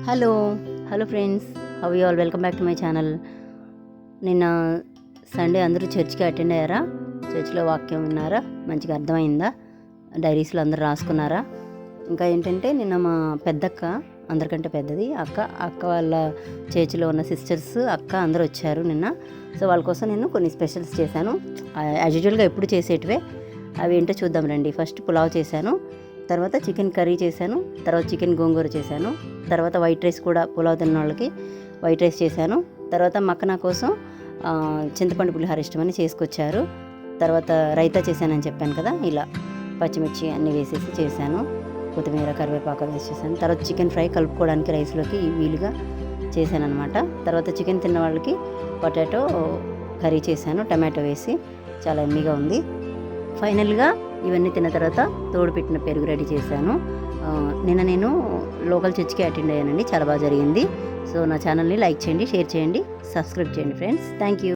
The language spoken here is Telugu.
Hello hello friends, how you all? Welcome back to my channel. నిన్న సండే అందరూ చర్చ్కి అటెండ్ అయ్యారా? చర్చ్లో వాక్యం విన్నారా? మంచిగా అర్థమైందా? డైరీస్లో అందరూ రాసుకున్నారా? ఇంకా ఏంటంటే నిన్న మా పెద్దక్క, అందరికంటే పెద్దది అక్క వాళ్ళ చర్చిలో ఉన్న సిస్టర్స్ అక్క అందరూ వచ్చారు నిన్న. సో వాళ్ళ కోసం నేను కొన్ని స్పెషల్స్ చేశాను, యాజ్ యూజువల్గా ఎప్పుడు చేసేటివే. అవి ఏంటో చూద్దాం రండి. ఫస్ట్ పులావ్ చేశాను, తర్వాత చికెన్ కర్రీ చేశాను, తర్వాత చికెన్ గోంగూర చేశాను, తర్వాత వైట్ రైస్ కూడా పులావ్ తిన్న వాళ్ళకి వైట్ రైస్ చేశాను. తర్వాత మక్కన కోసం చింతపండు పులిహోర ఇష్టమని చేసుకొచ్చారు. తర్వాత రైతా చేశానని చెప్పాను కదా, ఇలా పచ్చిమిర్చి అన్నీ వేసేసి చేశాను, కొత్తిమీర కరివేపాకు వేసి చేశాను. తర్వాత చికెన్ ఫ్రై కలుపుకోవడానికి రైస్లోకి వీలుగా చేశాను అనమాట. తర్వాత చికెన్ తిన్న వాళ్ళకి పొటాటో కర్రీ చేశాను, టమాటో వేసి, చాలా ఎమ్మీగా ఉంది. ఫైనల్గా ఇవన్నీ తిన్న తర్వాత తోడుపెట్టిన పెరుగు రెడీ చేశాను. నిన్న నేను లోకల్ చర్చ్కి అటెండ్ అయ్యానండి, చాలా బాగా జరిగింది. సో నా ఛానల్ని లైక్ చేయండి, షేర్ చేయండి, సబ్స్క్రైబ్ చేయండి ఫ్రెండ్స్. Thank you.